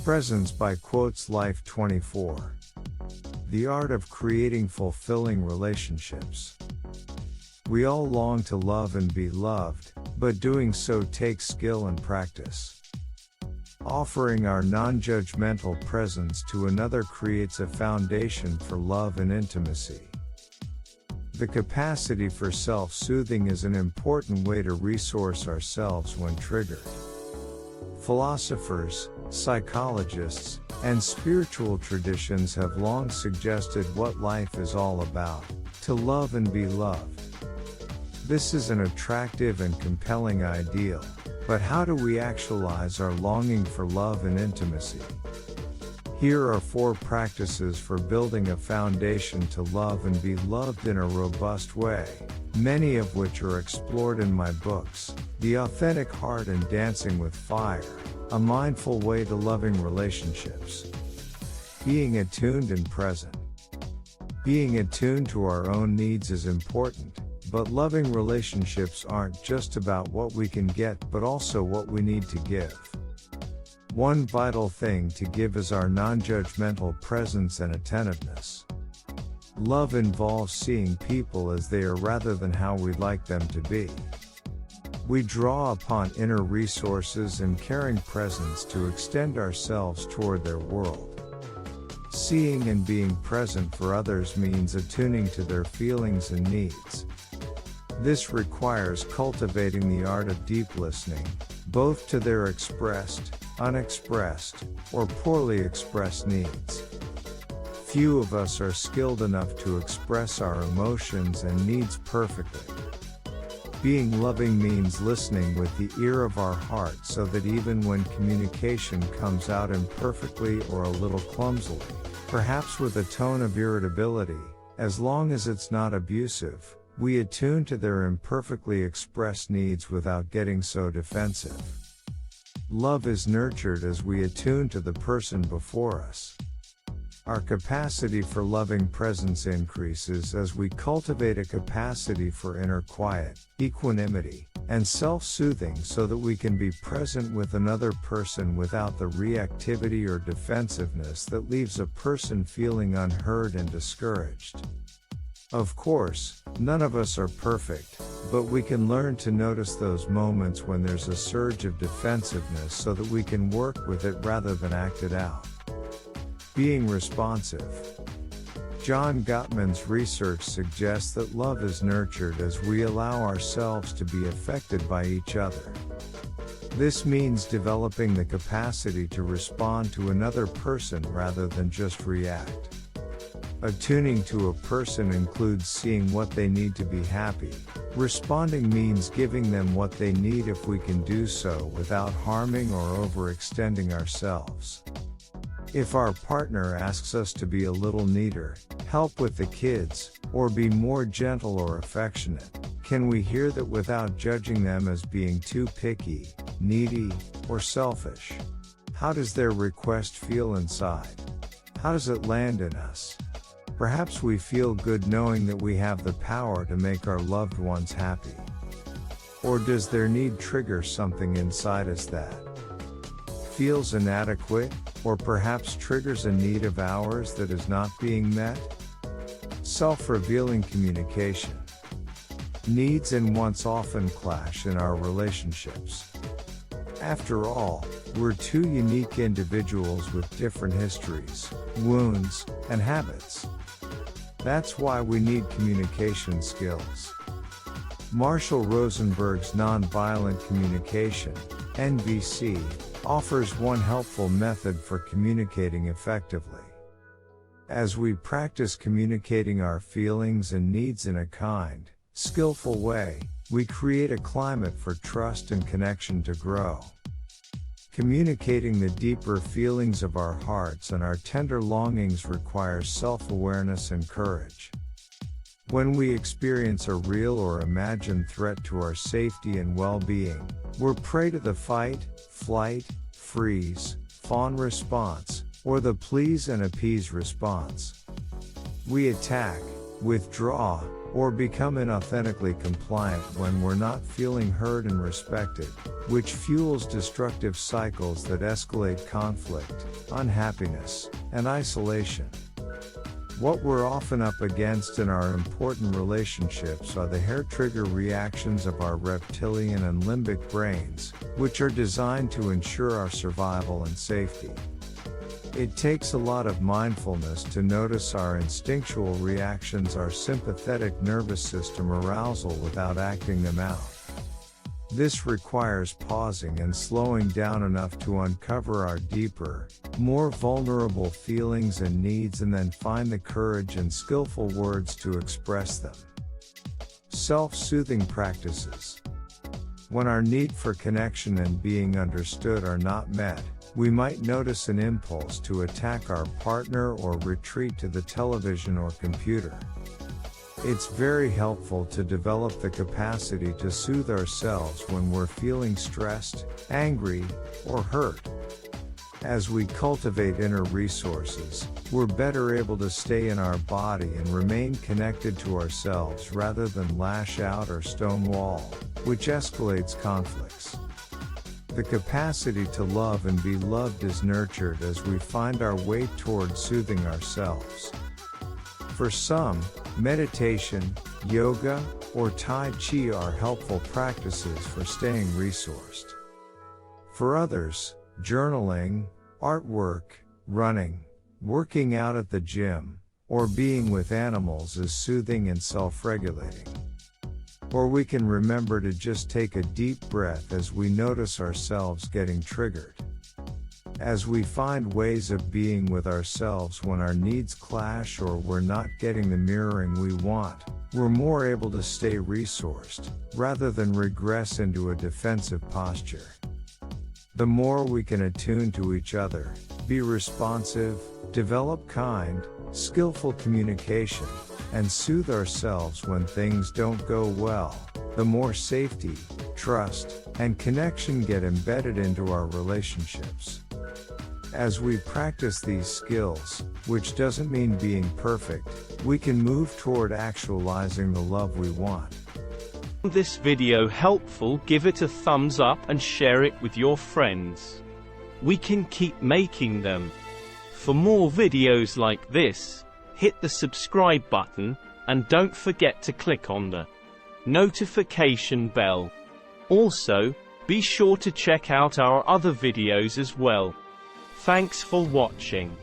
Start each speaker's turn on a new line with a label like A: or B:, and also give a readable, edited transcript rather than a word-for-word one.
A: Presence by quoteslife 24. The art of creating fulfilling relationships. We all long to love and be loved, but doing so takes skill and practice. Offering our non-judgmental presence to another creates a foundation for love and intimacy. The capacity for self-soothing is an important way to resource ourselves when triggered. Philosophers, psychologists, and spiritual traditions have long suggested what life is all about: to love and be loved. This is an attractive and compelling ideal, but how do we actualize our longing for love and intimacy? Here are 4 practices for building a foundation to love and be loved in a robust way, many of which are explored in my books, The Authentic Heart and Dancing with Fire, A Mindful Way to Loving Relationships. Being attuned and present. Being attuned to our own needs is important, but loving relationships aren't just about what we can get but also what we need to give. One vital thing to give is our non-judgmental presence and attentiveness. Love involves seeing people as they are rather than how we'd like them to be. We draw upon inner resources and caring presence to extend ourselves toward their world. Seeing and being present for others means attuning to their feelings and needs. This requires cultivating the art of deep listening, both to their expressed, unexpressed, or poorly expressed needs. Few of us are skilled enough to express our emotions and needs perfectly. Being loving means listening with the ear of our heart so that even when communication comes out imperfectly or a little clumsily, perhaps with a tone of irritability, as long as it's not abusive, we attune to their imperfectly expressed needs without getting so defensive. Love is nurtured as we attune to the person before us. Our capacity for loving presence increases as we cultivate a capacity for inner quiet, equanimity, and self-soothing so that we can be present with another person without the reactivity or defensiveness that leaves a person feeling unheard and discouraged. Of course, none of us are perfect, but we can learn to notice those moments when there's a surge of defensiveness so that we can work with it rather than act it out. Being responsive. John Gottman's research suggests that love is nurtured as we allow ourselves to be affected by each other. This means developing the capacity to respond to another person rather than just react. Attuning to a person includes seeing what they need to be happy. Responding means giving them what they need if we can do so without harming or overextending ourselves. If our partner asks us to be a little neater, help with the kids, or be more gentle or affectionate, can we hear that without judging them as being too picky, needy, or selfish? How does their request feel inside? How does it land in us? Perhaps we feel good knowing that we have the power to make our loved ones happy. Or does their need trigger something inside us that feels inadequate, or perhaps triggers a need of ours that is not being met? Self-revealing communication. Needs and wants often clash in our relationships. After all, we're 2 unique individuals with different histories, wounds, and habits. That's why we need communication skills. Marshall Rosenberg's Nonviolent Communication, NVC, offers one helpful method for communicating effectively. As we practice communicating our feelings and needs in a kind, skillful way, we create a climate for trust and connection to grow. Communicating the deeper feelings of our hearts and our tender longings requires self-awareness and courage. When we experience a real or imagined threat to our safety and well-being, we're prey to the fight, flight, freeze, fawn response, or the please and appease response. We attack, withdraw, or become inauthentically compliant when we're not feeling heard and respected, which fuels destructive cycles that escalate conflict, unhappiness, and isolation. What we're often up against in our important relationships are the hair-trigger reactions of our reptilian and limbic brains, which are designed to ensure our survival and safety. It takes a lot of mindfulness to notice our instinctual reactions, our sympathetic nervous system arousal without acting them out. This requires pausing and slowing down enough to uncover our deeper, more vulnerable feelings and needs, and then find the courage and skillful words to express them. Self-soothing practices. When our need for connection and being understood are not met, we might notice an impulse to attack our partner or retreat to the television or computer. It's very helpful to develop the capacity to soothe ourselves when we're feeling stressed, angry, or hurt. As we cultivate inner resources, we're better able to stay in our body and remain connected to ourselves rather than lash out or stonewall, which escalates conflicts. The capacity to love and be loved is nurtured as we find our way toward soothing ourselves. For some, meditation, yoga, or Tai Chi are helpful practices for staying resourced. For others, journaling, artwork, running, working out at the gym, or being with animals is soothing and self-regulating. Or we can remember to just take a deep breath as we notice ourselves getting triggered. As we find ways of being with ourselves when our needs clash or we're not getting the mirroring we want, we're more able to stay resourced, rather than regress into a defensive posture. The more we can attune to each other, be responsive, develop kind, skillful communication, and soothe ourselves when things don't go well, the more safety, trust, and connection get embedded into our relationships. As we practice these skills, which doesn't mean being perfect, we can move toward actualizing the love we want.
B: If this video helpful, give it a thumbs up and share it with your friends. We can keep making them. For more videos like this, hit the subscribe button, and don't forget to click on the notification bell. Also, be sure to check out our other videos as well. Thanks for watching.